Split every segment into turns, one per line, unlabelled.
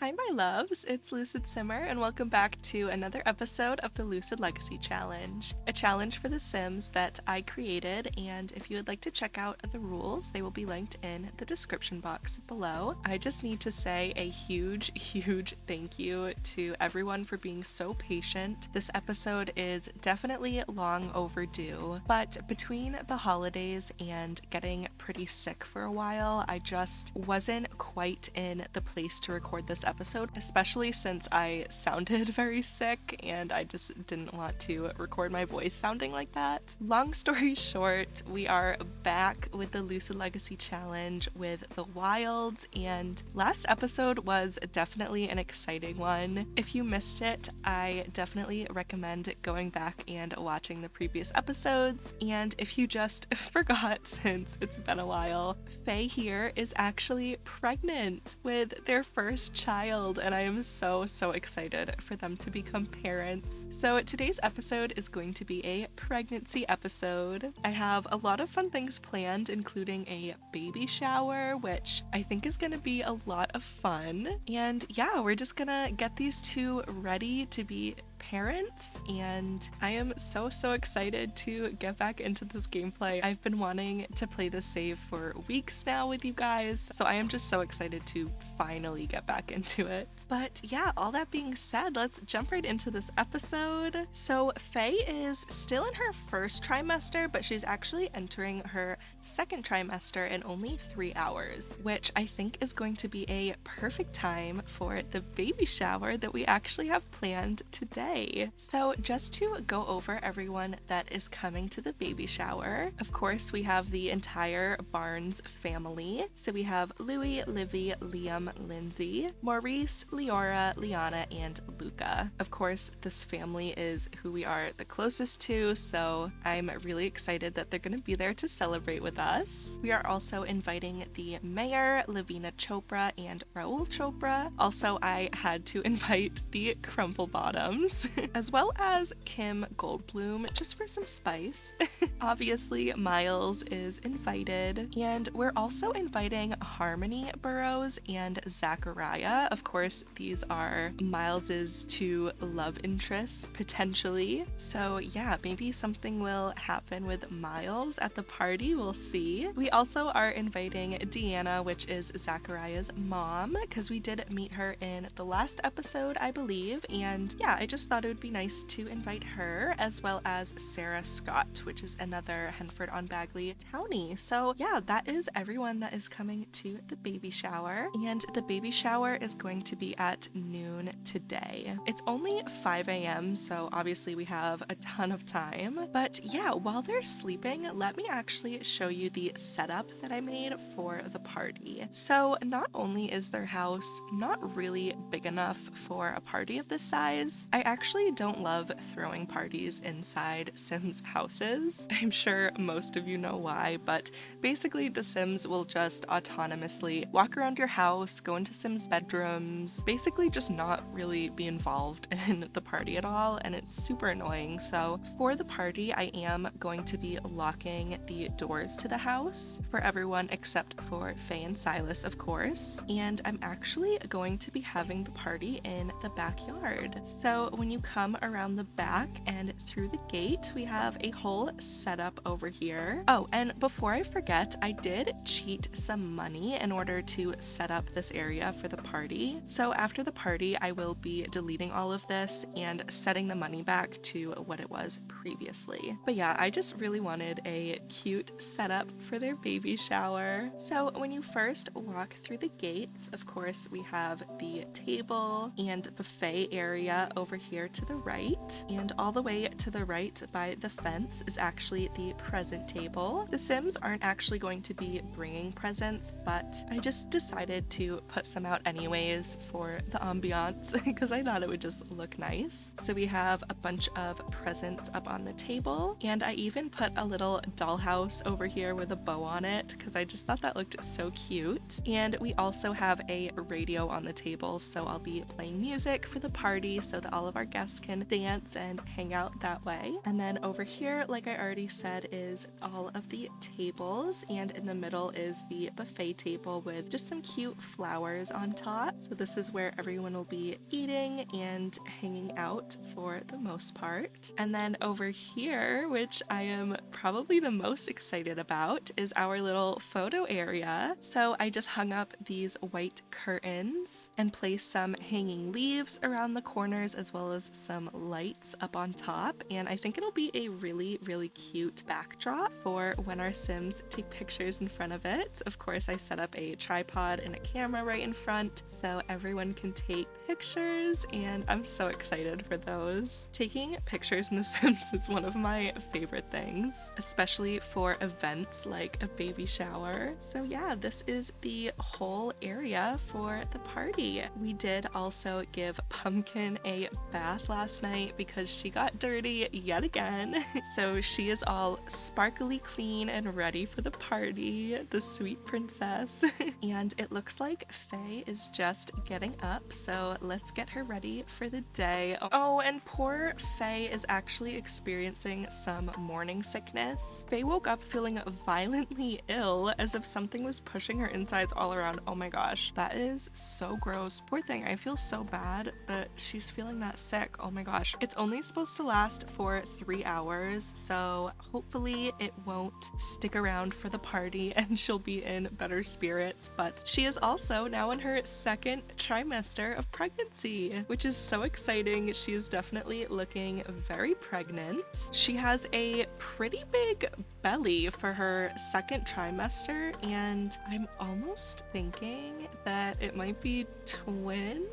Hi my loves, it's Lucid Simmer and welcome back to another episode of the Lucid Legacy Challenge, a challenge for The Sims that I created, and if you would like to check out the rules, they will be linked in the description box below. I just need to say a huge thank you to everyone for being so patient. This episode is definitely long overdue, but between the holidays and getting pretty sick for a while, I just wasn't quite in the place to record this episode, especially since I sounded very sick and I just didn't want to record my voice sounding like that. Long story short, we are back with the Lucid Legacy Challenge with the Wilds, and last episode was definitely an exciting one. If you missed it, I definitely recommend going back and watching the previous episodes, and if you just forgot since it's been a while, Faye here is actually pregnant with their first child, and I am so excited for them to become parents. So today's episode is going to be a pregnancy episode. I have a lot of fun things planned, including a baby shower, which I think is going to be a lot of fun. And yeah, we're just gonna get these two ready to be parents, and I am so excited to get back into this gameplay. I've been wanting to play this save for weeks now with you guys, so I am just so excited to finally get back into it. But yeah, all that being said, let's jump right into this episode. So Faye is still in her first trimester, but she's actually entering her second trimester in only 3 hours, which I think is going to be a perfect time for the baby shower that we actually have planned today. So just to go over everyone that is coming to the baby shower, of course we have the entire Barnes family. So we have Louie, Livy, Liam, Lindsay, Maurice, Leora, Liana, and Luca. Of course, this family is who we are the closest to, so I'm really excited that they're going to be there to celebrate with us. We are also inviting the mayor, Lavina Chopra, and Raul Chopra. Also, I had to invite the Crumple Bottoms, as well as Kim Goldblum, just for some spice. Obviously, Miles is invited, and we're also inviting Harmony Burrows and Zachariah. Of course, these are Miles's two love interests, potentially. So yeah, maybe something will happen with Miles at the party, we'll see. We also are inviting Deanna, which is Zachariah's mom, because we did meet her in the last episode, I believe, and yeah, I just thought it would be nice to invite her, as well as Sarah Scott, which is another Henford-on-Bagley townie. So yeah, that is everyone that is coming to the baby shower, and the baby shower is going to be at noon today. It's only 5 a.m., so obviously we have a ton of time, but yeah, while they're sleeping, let me actually show you the setup that I made for the party. So not only is their house not really big enough for a party of this size, I actually don't love throwing parties inside Sims houses. I'm sure most of you know why, but basically the Sims will just autonomously walk around your house, go into Sims bedrooms, basically just not really be involved in the party at all, and it's super annoying. So for the party, I am going to be locking the doors to the house for everyone except for Faye and Silas, of course, and I'm actually going to be having the party in the backyard. So when you come around the back and through the gate, we have a whole setup over here. Oh, and before I forget, I did cheat some money in order to set up this area for the party. So after the party, I will be deleting all of this and setting the money back to what it was previously. But yeah, I just really wanted a cute setup for their baby shower. So when you first walk through the gates, of course, we have the table and buffet area over here to the right, and all the way to the right by the fence is actually the present table. The Sims aren't actually going to be bringing presents, but I just decided to put some out anyways for the ambiance because I thought it would just look nice. So we have a bunch of presents up on the table, and I even put a little dollhouse over here with a bow on it because I just thought that looked so cute. And we also have a radio on the table, so I'll be playing music for the party so that all of our our guests can dance and hang out that way. And then over here, like I already said, is all of the tables, and in the middle is the buffet table with just some cute flowers on top. So this is where everyone will be eating and hanging out for the most part. And then over here, which I am probably the most excited about, is our little photo area. So I just hung up these white curtains and placed some hanging leaves around the corners as well as some lights up on top, and I think it'll be a really cute backdrop for when our Sims take pictures in front of it. Of course, I set up a tripod and a camera right in front so everyone can take pictures, and I'm so excited for those. Taking pictures in The Sims is one of my favorite things, especially for events like a baby shower. So yeah, this is the whole area for the party. We did also give Pumpkin a bath last night because she got dirty yet again. So she is all sparkly clean and ready for the party, the sweet princess. And it looks like Faye is just getting up, so let's get her ready for the day. Oh, and poor Faye is actually experiencing some morning sickness. Faye woke up feeling violently ill, as if something was pushing her insides all around. Oh my gosh, that is so gross. Poor thing, I feel so bad that she's feeling that sick. Oh my gosh. It's only supposed to last for 3 hours, so hopefully it won't stick around for the party and she'll be in better spirits. But she is also now in her second trimester of pregnancy, which is so exciting. She is definitely looking very pregnant. She has a pretty big belly for her second trimester, and I'm almost thinking that it might be twins.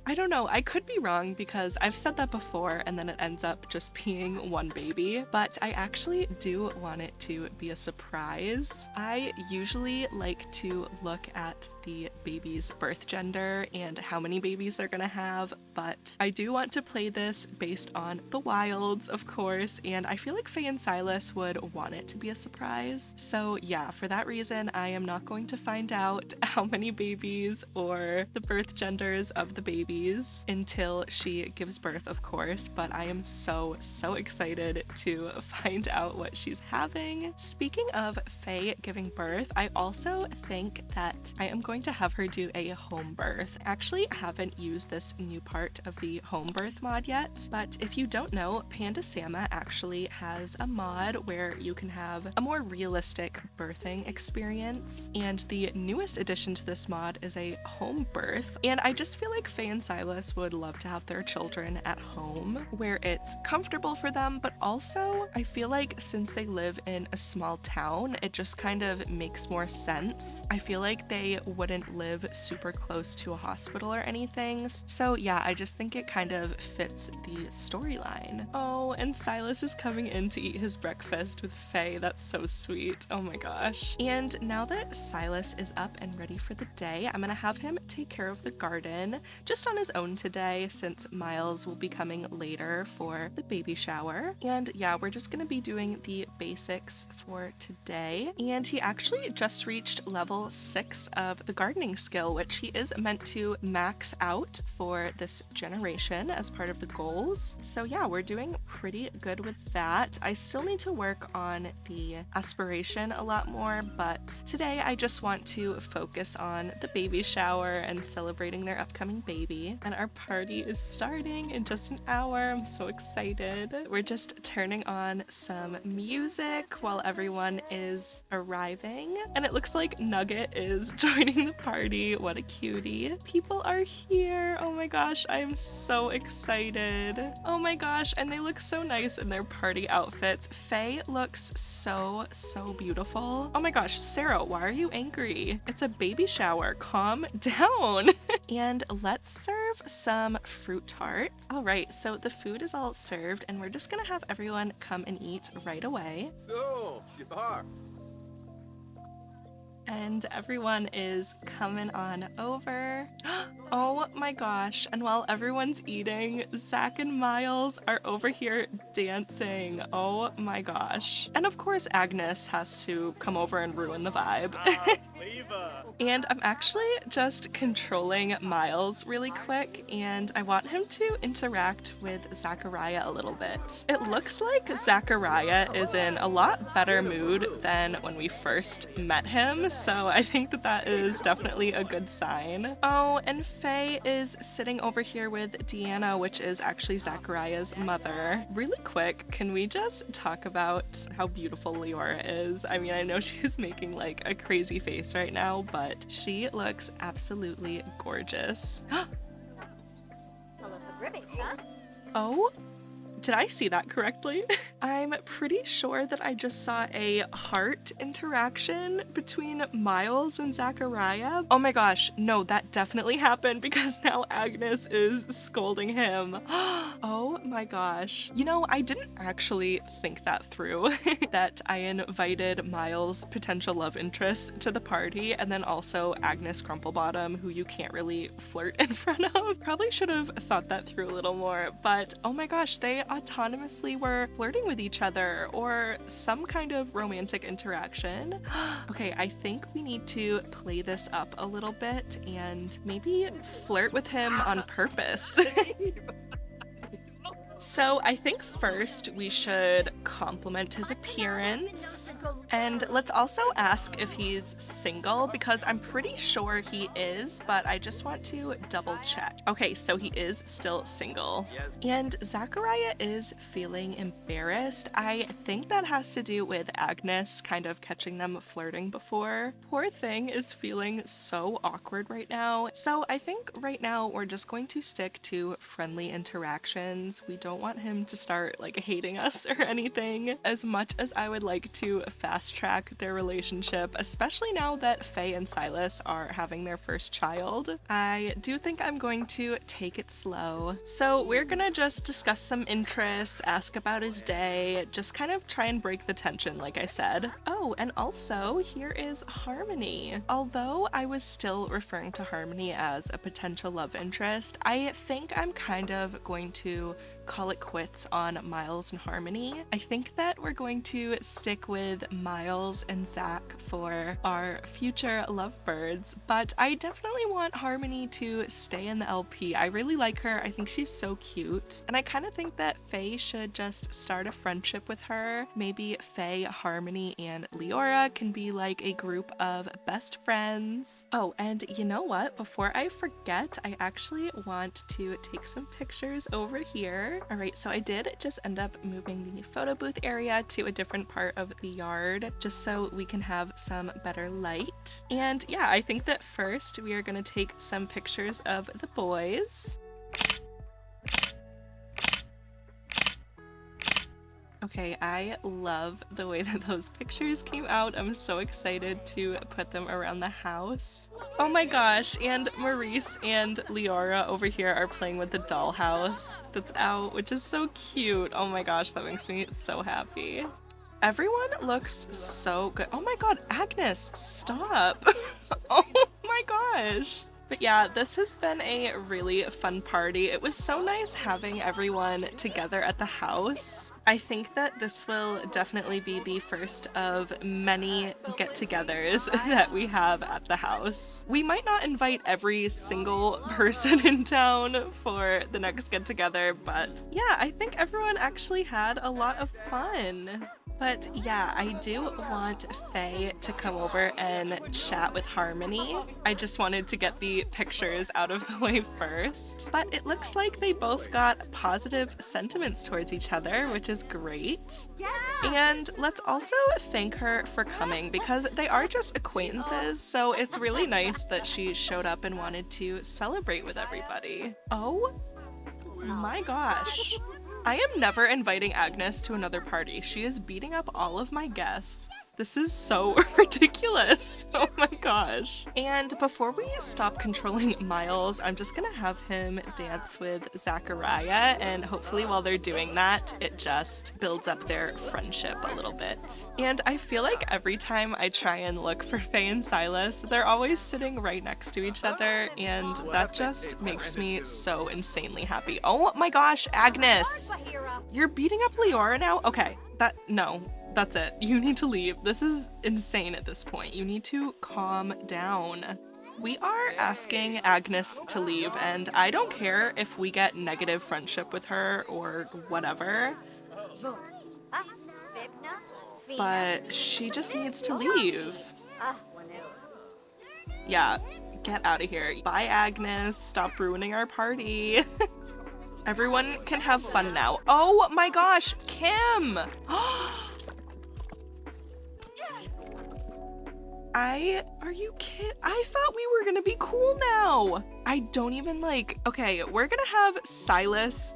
I don't know, I could be wrong because I've said that before and then it ends up just being one baby, but I actually do want it to be a surprise. I usually like to look at the baby's birth gender and how many babies they're gonna have, but I do want to play this based on the wilds, of course, and I feel like Faye and Silas would want it to be a surprise. So yeah, for that reason, I am not going to find out how many babies or the birth genders of the babies until she gives birth, of course, but I am so excited to find out what she's having. Speaking of Faye giving birth, I also think that I am going to have her do a home birth. I actually haven't used this new part of the home birth mod yet, but if you don't know, PandaSama actually has a mod where you can have a more realistic birthing experience, and the newest addition to this mod is a home birth, and I just feel like Faye and Silas would love to have their children at home where it's comfortable for them, but also I feel like since they live in a small town, it just kind of makes more sense. I feel like they wouldn't live super close to a hospital or anything, so yeah, I just think it kind of fits the storyline. Oh, and Silas is coming in to eat his breakfast with Faye. That's so sweet. Oh my gosh. And now that Silas is up and ready for the day, I'm gonna have him take care of the garden just on his own today since Miles will be coming later for the baby shower. And yeah, we're just gonna be doing the basics for today. And he actually just reached level 6 of the gardening skill, which he is meant to max out for this generation as part of the goals. So yeah, we're doing pretty good with that. I still need to work on the aspiration a lot more, but today I just want to focus on the baby shower and celebrating their upcoming baby. And our party is starting in just an hour. I'm so excited. We're just turning on some music while everyone is arriving. And it looks like Nugget is joining the party. What a cutie. People are here. Oh my gosh, I'm so excited. Oh my gosh, and they look so nice in their party outfits. Faye looks so beautiful. Oh my gosh, Sarah, why are you angry? It's a baby shower. Calm down. And let's serve some fruit tarts. All right, so the food is all served and we're just gonna have everyone come and eat right away.
So, you are.
And everyone is coming on over. Oh my gosh. And while everyone's eating, Zach and Miles are over here dancing. Oh my gosh. And of course, Agnes has to come over and ruin the vibe. And I'm actually just controlling Miles really quick, and I want him to interact with Zachariah a little bit. It looks like Zachariah is in a lot better mood than when we first met him, so I think that that is definitely a good sign. Oh, and Faye is sitting over here with Deanna, which is actually Zachariah's mother. Really quick, can we just talk about how beautiful Leora is? I mean, I know she's making like a crazy face right now, but she looks absolutely gorgeous. Oh, did I see that correctly? I'm pretty sure that I just saw a heart interaction between Miles and Zachariah. Oh my gosh, no, that definitely happened because now Agnes is scolding him. Oh my gosh. You know, I didn't actually think that through, that I invited Miles' potential love interest to the party, and then also Agnes Crumplebottom, who you can't really flirt in front of. Probably should have thought that through a little more, but oh my gosh, they autonomously were flirting with each other or some kind of romantic interaction. Okay, I think we need to play this up a little bit and maybe flirt with him on purpose. So I think first we should compliment his appearance, and let's also ask if he's single because I'm pretty sure he is, but I just want to double check. Okay, so he is still single. And Zachariah is feeling embarrassed. I think that has to do with Agnes kind of catching them flirting before. Poor thing is feeling so awkward right now. So I think right now we're just going to stick to friendly interactions. We don't want him to start like hating us or anything. As much as I would like to fast track their relationship, especially now that Faye and Silas are having their first child, I do think I'm going to take it slow. So we're gonna just discuss some interests, ask about his day, just kind of try and break the tension like I said. Oh, and also here is Harmony. Although I was still referring to Harmony as a potential love interest, I think I'm kind of going to call it quits on Miles and Harmony. I think that we're going to stick with Miles and Zach for our future lovebirds, but I definitely want Harmony to stay in the LP. I really like her. I think she's so cute, and I kind of think that Faye should just start a friendship with her. Maybe Faye, Harmony, and Leora can be like a group of best friends. Oh, and you know what? Before I forget, I actually want to take some pictures over here. Alright, so I did just end up moving the photo booth area to a different part of the yard just so we can have some better light. And yeah, I think that first we are going to take some pictures of the boys. Okay, I love the way that those pictures came out. I'm so excited to put them around the house. Oh my gosh, and Maurice and Leora over here are playing with the dollhouse that's out, which is so cute. Oh my gosh, that makes me so happy. Everyone looks so good. Oh my god, Agnes, stop. Oh my gosh. But yeah, this has been a really fun party. It was so nice having everyone together at the house. I think that this will definitely be the first of many get-togethers that we have at the house. We might not invite every single person in town for the next get-together, but yeah, I think everyone actually had a lot of fun. But yeah, I do want Faye to come over and chat with Harmony. I just wanted to get the pictures out of the way first. But it looks like they both got positive sentiments towards each other, which is great. Yeah. And let's also thank her for coming because they are just acquaintances, so it's really nice that she showed up and wanted to celebrate with everybody. Oh my gosh. I am never inviting Agnes to another party. She is beating up all of my guests. This is so ridiculous. Oh my gosh. And before we stop controlling Miles, I'm just gonna have him dance with Zachariah, and hopefully while they're doing that, it just builds up their friendship a little bit. And I feel like every time I try and look for Faye and Silas, they're always sitting right next to each other, and that just makes me so insanely happy. Oh my gosh, Agnes! You're beating up Leora now? Okay, no. That's it. You need to leave. This is insane at this point. You need to calm down. We are asking Agnes to leave, and I don't care if we get negative friendship with her or whatever, but she just needs to leave. Yeah, get out of here. Bye, Agnes. Stop ruining our party. Everyone can have fun now. Oh my gosh, Kim! Are you kidding? I thought we were gonna be cool now. I don't even okay, we're gonna have Silas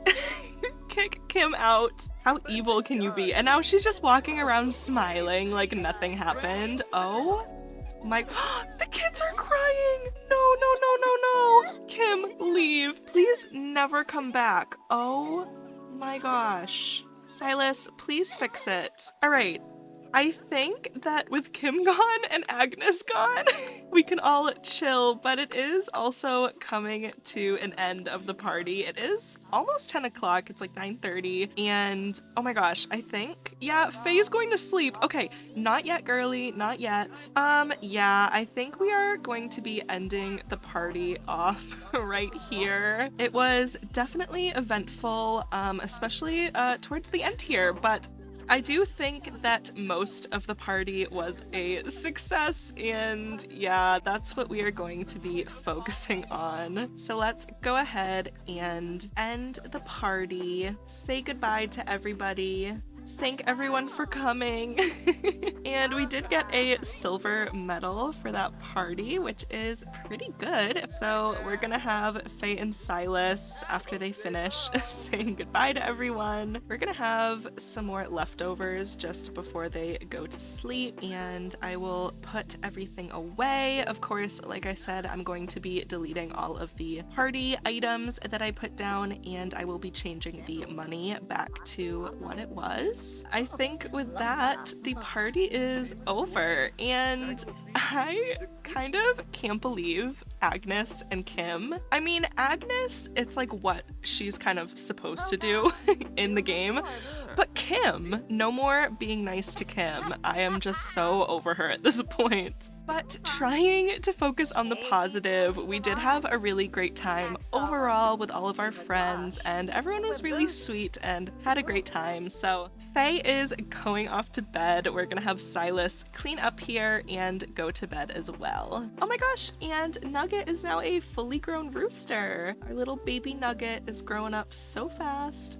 kick Kim out. How evil can you be? And now she's just walking around smiling like nothing happened. Oh my, the kids are crying. No, no, no, no, no. Kim, leave. Please never come back. Oh my gosh. Silas, please fix it. All right. I think that with Kim gone and Agnes gone, we can all chill, but it is also coming to an end of the party. It is almost 10 o'clock. It's like 9:30, and oh my gosh, I think, yeah, Faye's going to sleep. Okay, not yet, girly, not yet. Yeah, I think we are going to be ending the party off right here. It was definitely eventful, especially towards the end here, but I do think that most of the party was a success, and yeah, that's what we are going to be focusing on. So let's go ahead and end the party, say goodbye to everybody, thank everyone for coming, and we did get a silver medal for that party, which is pretty good. So we're gonna have Faye and Silas, after they finish saying goodbye to everyone, we're gonna have some more leftovers just before they go to sleep, and I will put everything away. Of course, like I said, I'm going to be deleting all of the party items that I put down, and I will be changing the money back to what it was. I think with that, the party is over, and I kind of can't believe Agnes and Kim. I mean, Agnes, it's like what she's kind of supposed to do in the game, but Kim, no more being nice to Kim. I am just so over her at this point. But trying to focus on the positive, we did have a really great time overall with all of our friends, and everyone was really sweet and had a great time. So Faye is going off to bed. We're gonna have Silas clean up here and go to bed as well. Oh my gosh, and Nugget is now a fully grown rooster. Our little baby Nugget is growing up so fast.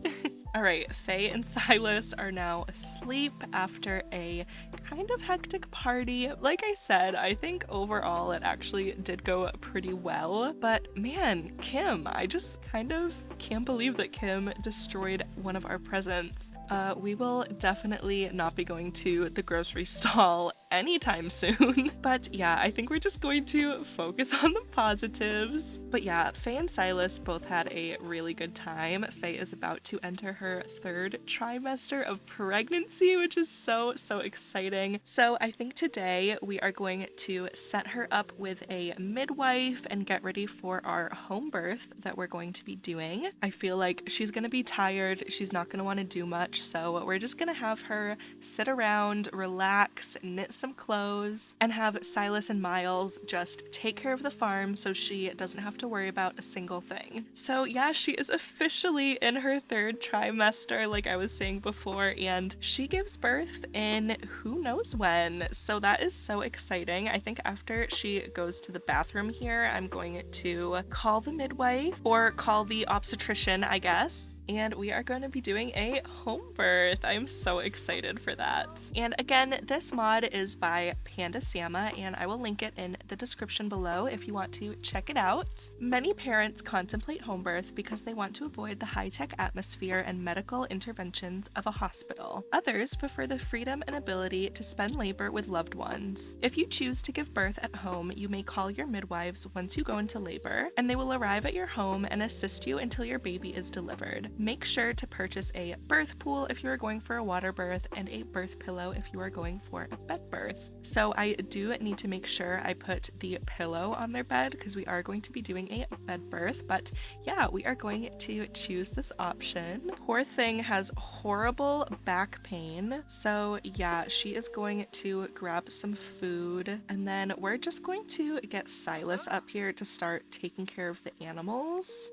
All right, Faye and Silas are now asleep after a kind of hectic party. Like I said, I think overall it actually did go pretty well. But man, Kim, I just kind of can't believe that Kim destroyed one of our presents. We will definitely not be going to the grocery stall anytime soon. But yeah, I think we're just going to focus on the positives. But yeah, Faye and Silas both had a really good time. Faye is about to enter her third trimester of pregnancy, which is so exciting. So I think today we are going to set her up with a midwife and get ready for our home birth that we're going to be doing. I feel like she's gonna be tired, she's not gonna want to do much, so we're just gonna have her sit around, relax, knit some clothes, and have Silas and Miles just take care of the farm so she doesn't have to worry about a single thing. So yeah, she is officially in her third trimester, like I was saying before, and she gives birth in who knows when. So that is so exciting. I think after she goes to the bathroom here, I'm going to call the midwife or call the obstetrician, I guess, and we are going to be doing a home birth. I'm so excited for that. And again, this mod is by PandaSama, and I will link it in the description below if you want to check it out. Many parents contemplate home birth because they want to avoid the high-tech atmosphere and medical interventions of a hospital. Others prefer the freedom and ability to spend labor with loved ones. If you choose to give birth at home, you may call your midwives once you go into labor, and they will arrive at your home and assist you until your baby is delivered. Make sure to purchase a birth pool if you are going for a water birth and a birth pillow if you are going for a bed birth. So I do need to make sure I put the pillow on their bed because we are going to be doing a bed birth, but yeah, we are going to choose this option. Poor thing has horrible back pain, so yeah, she is going to grab some food, and then we're just going to get Silas up here to start taking care of the animals.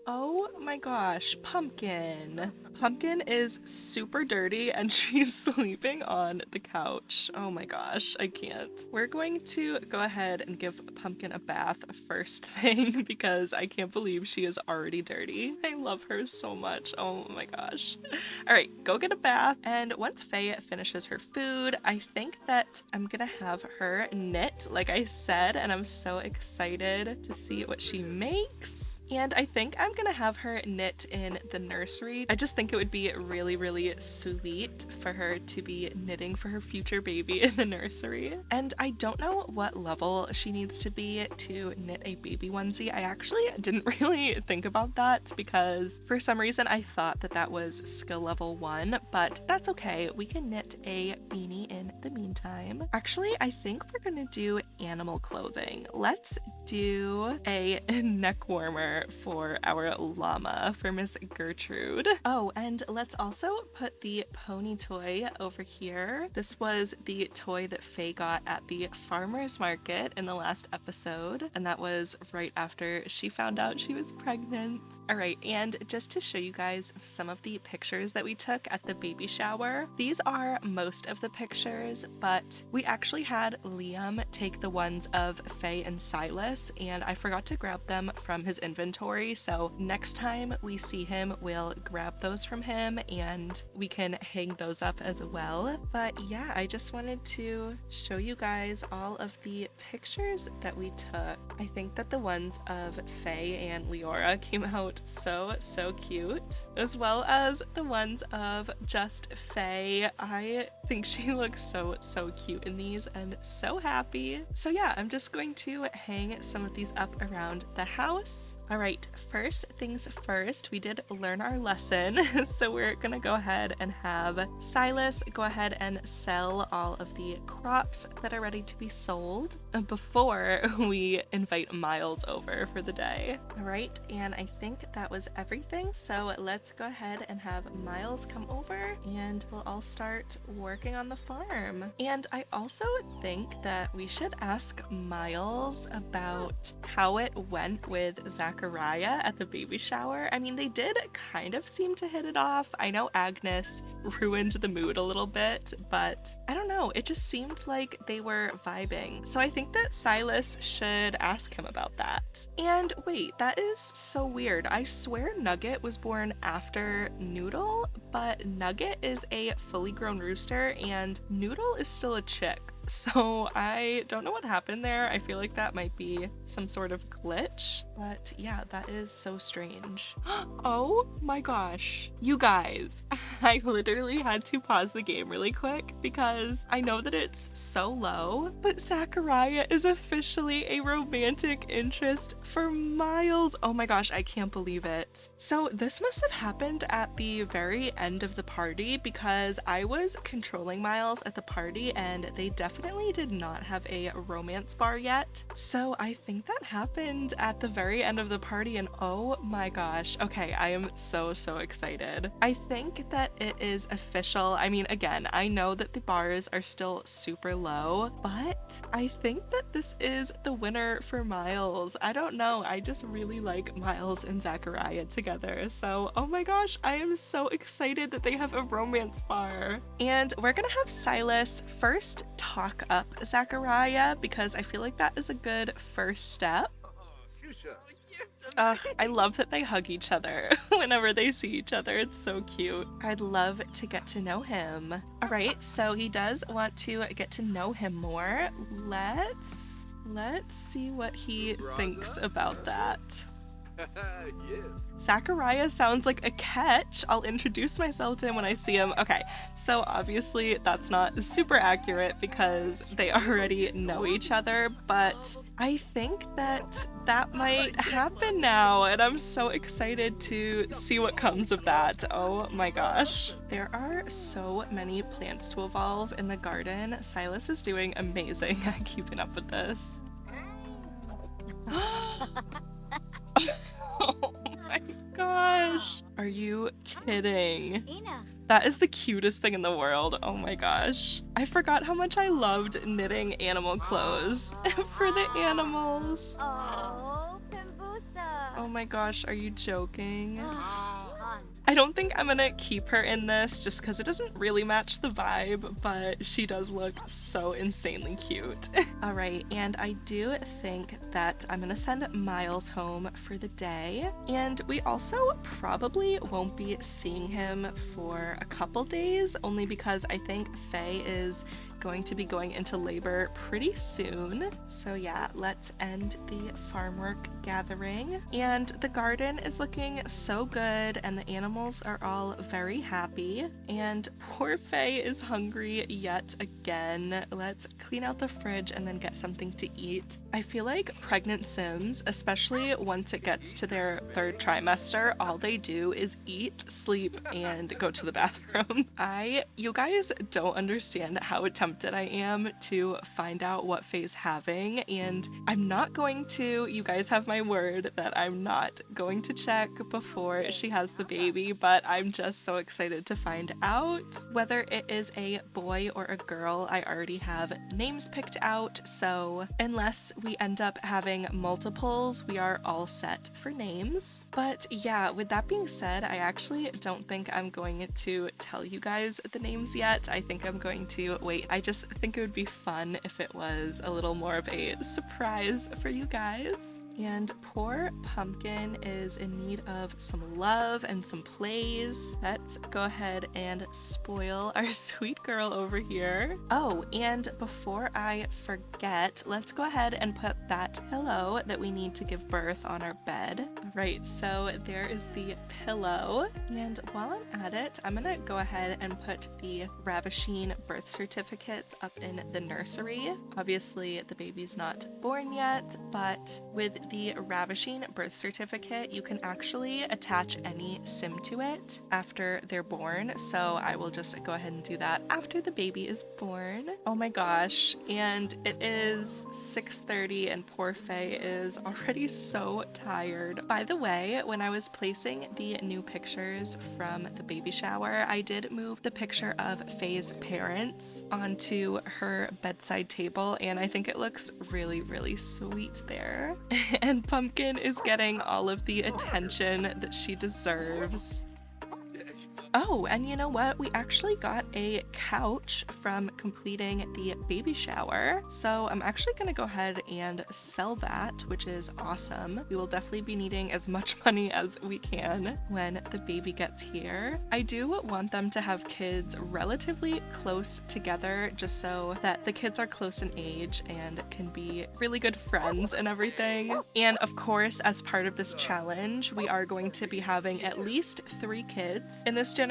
Oh my gosh, Pumpkin. Pumpkin is super dirty and she's sleeping on the couch. Oh my gosh, I can't. We're going to go ahead and give Pumpkin a bath first thing because I can't believe she is already dirty. I love her so much. Oh my gosh. All right, go get a bath. And once Faye finishes her food, I think that I'm gonna have her knit, like I said, and I'm so excited to see what she makes. And I think I'm gonna have her knit in the nursery. I just think it would be really, really sweet for her to be knitting for her future baby in the nursery. And I don't know what level she needs to be to knit a baby onesie. I actually didn't really think about that because for some reason I thought that that was skill level 1, but that's okay. We can knit a beanie in the meantime. Actually, I think we're gonna do animal clothing. Let's do a neck warmer for our llama for Miss Gertrude. Oh, and let's also put the pony toy over here. This was the toy that Faye got at the farmer's market in the last episode, and that was right after she found out she was pregnant. All right, and just to show you guys some of the pictures that we took at the baby shower, these are most of the pictures, but we actually had Liam take the ones of Faye and Silas, and I forgot to grab them from his inventory, so next time we see him, we'll grab those from him and we can hang those up as well. But yeah, I just wanted to show you guys all of the pictures that we took. I think that the ones of Faye and Leora came out so cute, as well as the ones of just Faye. I think she looks so cute in these and so happy. So yeah, I'm just going to hang some of these up around the house. All right, first things first, we did learn our lesson, so we're gonna go ahead and have Silas go ahead and sell all of the crops that are ready to be sold before we invite Miles over for the day. All right, and I think that was everything, so let's go ahead and have Miles come over and we'll all start working on the farm. And I also think that we should ask Miles about how it went with Zachariah at the baby shower. I mean, they did kind of seem to hit it off. I know Agnes ruined the mood a little bit, but I don't know, it just seemed like they were vibing. So I think that Silas should ask him about that. And wait, that is so weird. I swear Nugget was born after Noodle, but Nugget is a fully grown rooster and Noodle is still a chick. So I don't know what happened there. I feel like that might be some sort of glitch, but yeah, that is so strange. Oh my gosh, you guys, I literally had to pause the game really quick because I know that it's so low, but Zachariah is officially a romantic interest for Miles. Oh my gosh, I can't believe it. So this must have happened at the very end of the party because I was controlling Miles at the party and they definitely did not have a romance bar yet. So I think that happened at the very end of the party and oh my gosh. Okay, I am so excited. I think that it is official. I mean, again, I know that the bars are still super low, but I think that this is the winner for Miles. I don't know. I just really like Miles and Zachariah together. So, oh my gosh, I am so excited that they have a romance bar. And we're gonna have Silas first talk up Zachariah because I feel like that is a good first step. I love that they hug each other whenever they see each other. It's so cute. I'd love to get to know him. All right, so he does want to get to know him more. Let's see what he thinks about that. Zachariah sounds like a catch. I'll introduce myself to him when I see him. Okay, so obviously that's not super accurate because they already know each other, but I think that might happen now, and I'm so excited to see what comes of that. Oh my gosh. There are so many plants to evolve in the garden. Silas is doing amazing at keeping up with this. Oh my gosh. Are you kidding? That is the cutest thing in the world. Oh my gosh. I forgot how much I loved knitting animal clothes for the animals. Oh my gosh, are you joking? I don't think I'm gonna keep her in this just because it doesn't really match the vibe, but she does look so insanely cute. Alright, and I do think that I'm gonna send Miles home for the day, and we also probably won't be seeing him for a couple days, only because I think Faye is going to be going into labor pretty soon. So yeah, let's end the farm work gathering. And the garden is looking so good and the animals are all very happy. And poor Faye is hungry yet again. Let's clean out the fridge and then get something to eat. I feel like pregnant Sims, especially once it gets to their third trimester, all they do is eat, sleep, and go to the bathroom. You guys don't understand how tempted I am to find out what Faye's having, and I'm not going to. You guys have my word that I'm not going to check before she has the baby, but I'm just so excited to find out. Whether it is a boy or a girl, I already have names picked out, so unless we end up having multiples, we are all set for names. But yeah, with that being said, I actually don't think I'm going to tell you guys the names yet. I think I'm going to wait. I just think it would be fun if it was a little more of a surprise for you guys. And poor Pumpkin is in need of some love and some plays. Let's go ahead and spoil our sweet girl over here. Oh, and before I forget, let's go ahead and put that pillow that we need to give birth on our bed. All right, so there is the pillow. And while I'm at it, I'm gonna go ahead and put the Ravishing birth certificates up in the nursery. Obviously, the baby's not born yet, but with the Ravishing birth certificate, you can actually attach any sim to it after they're born, so I will just go ahead and do that after the baby is born. Oh my gosh, and it is 6:30 and poor Faye is already so tired. By the way, when I was placing the new pictures from the baby shower, I did move the picture of Faye's parents onto her bedside table, and I think it looks really, really sweet there. And Pumpkin is getting all of the attention that she deserves. Oh, and you know what? We actually got a couch from completing the baby shower. So I'm actually going to go ahead and sell that, which is awesome. We will definitely be needing as much money as we can when the baby gets here. I do want them to have kids relatively close together just so that the kids are close in age and can be really good friends and everything. And of course, as part of this challenge, we are going to be having at least 3 kids in this generation,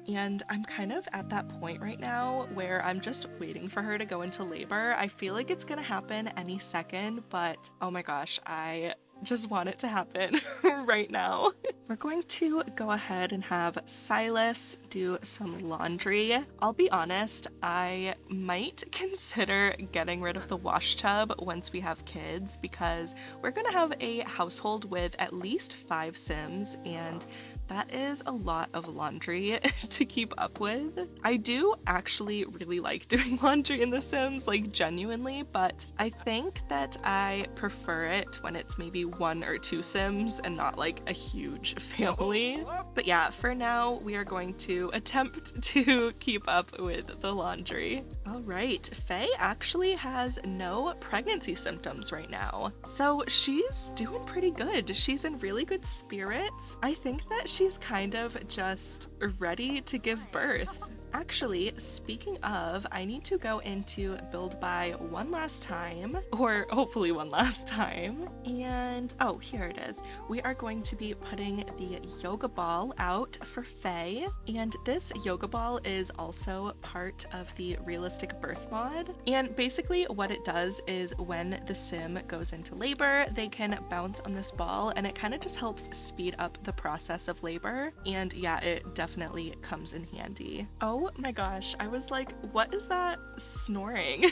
and I'm kind of at that point right now where I'm just waiting for her to go into labor. I feel like it's gonna happen any second, but oh my gosh, I just want it to happen right now. We're going to go ahead and have Silas do some laundry. I'll be honest, I might consider getting rid of the wash tub once we have kids because we're gonna have a household with at least 5 Sims, and that is a lot of laundry to keep up with. I do actually really like doing laundry in The Sims, like genuinely, but I think that I prefer it when it's maybe 1 or 2 Sims and not like a huge family. But yeah, for now, we are going to attempt to keep up with the laundry. All right, Faye actually has no pregnancy symptoms right now, so she's doing pretty good. She's in really good spirits. I think that she's kind of just ready to give birth. Actually, speaking of, I need to go into build by one last time, or hopefully one last time. And oh, here it is. We are going to be putting the yoga ball out for Faye. And this yoga ball is also part of the realistic birth mod. And basically what it does is when the sim goes into labor, they can bounce on this ball and it kind of just helps speed up the process of labor. And yeah, it definitely comes in handy. Oh my gosh, I was like, what is that snoring?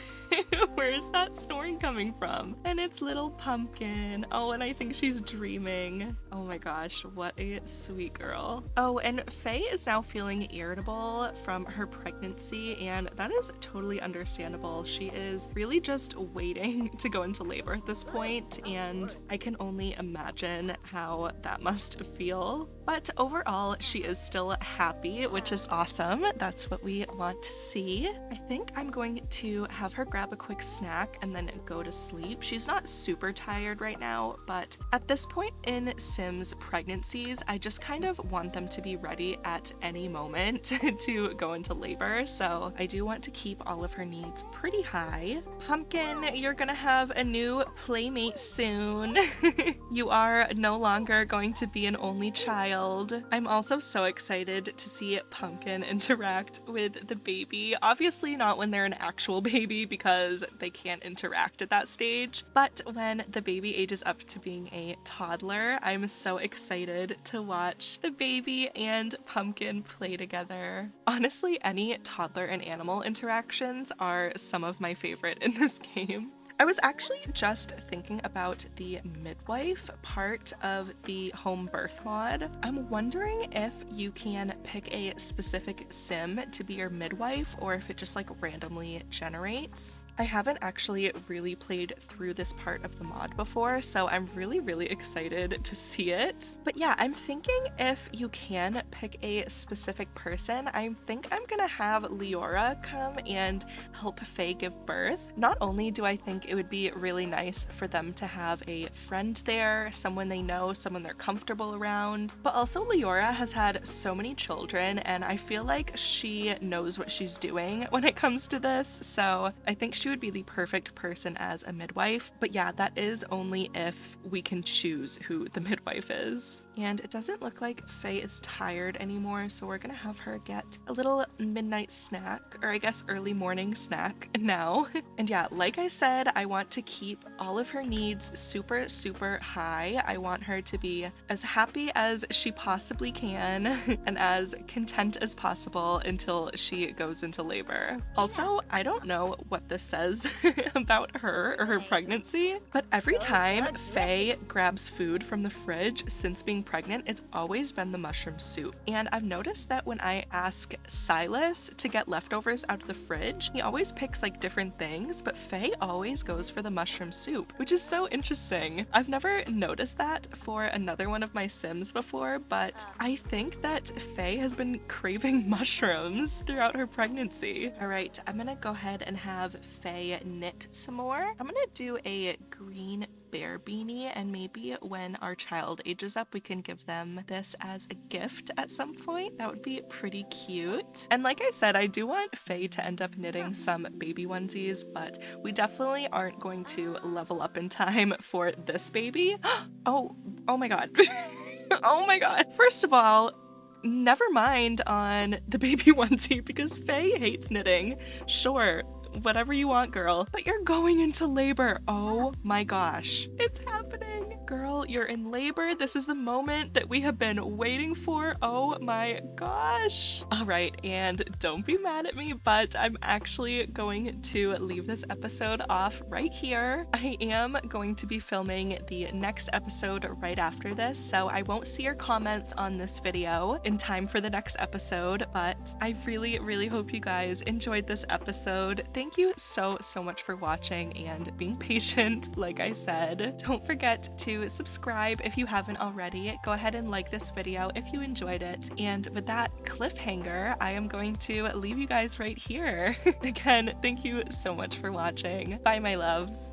Where is that snoring coming from? And it's little Pumpkin. Oh, and I think she's dreaming. Oh my gosh, what a sweet girl. Oh, and Faye is now feeling irritable from her pregnancy, and that is totally understandable. She is really just waiting to go into labor at this point, and I can only imagine how that must feel. But overall, she is still happy, which is awesome. That's what we want to see. I think I'm going to have her grab a quick snack and then go to sleep. She's not super tired right now, but at this point in Sims pregnancies, I just kind of want them to be ready at any moment to go into labor. So I do want to keep all of her needs pretty high. Pumpkin, you're gonna have a new playmate soon. You are no longer going to be an only child. I'm also so excited to see Pumpkin interact with the baby. Obviously not when they're an actual baby because they can't interact at that stage, but when the baby ages up to being a toddler, I'm so excited to watch the baby and Pumpkin play together. Honestly, any toddler and animal interactions are some of my favorite in this game. I was actually just thinking about the midwife part of the home birth mod. I'm wondering if you can pick a specific sim to be your midwife or if it just like randomly generates. I haven't actually really played through this part of the mod before, so I'm really excited to see it. But yeah, I'm thinking if you can pick a specific person, I think I'm gonna have Leora come and help Faye give birth. Not only do I think it would be really nice for them to have a friend there, someone they know, someone they're comfortable around, but also Leora has had so many children and I feel like she knows what she's doing when it comes to this, so I think she would be the perfect person as a midwife. But yeah, that is only if we can choose who the midwife is. And it doesn't look like Faye is tired anymore, so we're gonna have her get a little midnight snack, or I guess early morning snack now. And yeah, like I said, I want to keep all of her needs super high. I want her to be as happy as she possibly can and as content as possible until she goes into labor. Also, I don't know what this says about her or her pregnancy, but every time Faye grabs food from the fridge since being pregnant, it's always been the mushroom soup. And I've noticed that when I ask Silas to get leftovers out of the fridge, he always picks like different things, but Faye always goes for the mushroom soup, which is so interesting. I've never noticed that for another one of my Sims before, but I think that Faye has been craving mushrooms throughout her pregnancy. All right, I'm gonna go ahead and have Faye knit some more. I'm gonna do a green bear beanie, and maybe when our child ages up we can give them this as a gift at some point. That would be pretty cute. And like I said, I do want Faye to end up knitting some baby onesies, but we definitely aren't going to level up in time for this baby. Oh my god. Oh my god. First of all, never mind on the baby onesie because Faye hates knitting. Sure, whatever you want, girl. But you're going into labor. Oh my gosh. It's happening. Girl, you're in labor. This is the moment that we have been waiting for. Oh my gosh. All right, and don't be mad at me, but I'm actually going to leave this episode off right here. I am going to be filming the next episode right after this, so I won't see your comments on this video in time for the next episode, but I really hope you guys enjoyed this episode. Thank you so much for watching and being patient, like I said. Don't forget to subscribe if you haven't already. Go ahead and like this video if you enjoyed it. And with that cliffhanger, I am going to leave you guys right here. Again, thank you so much for watching. Bye, my loves.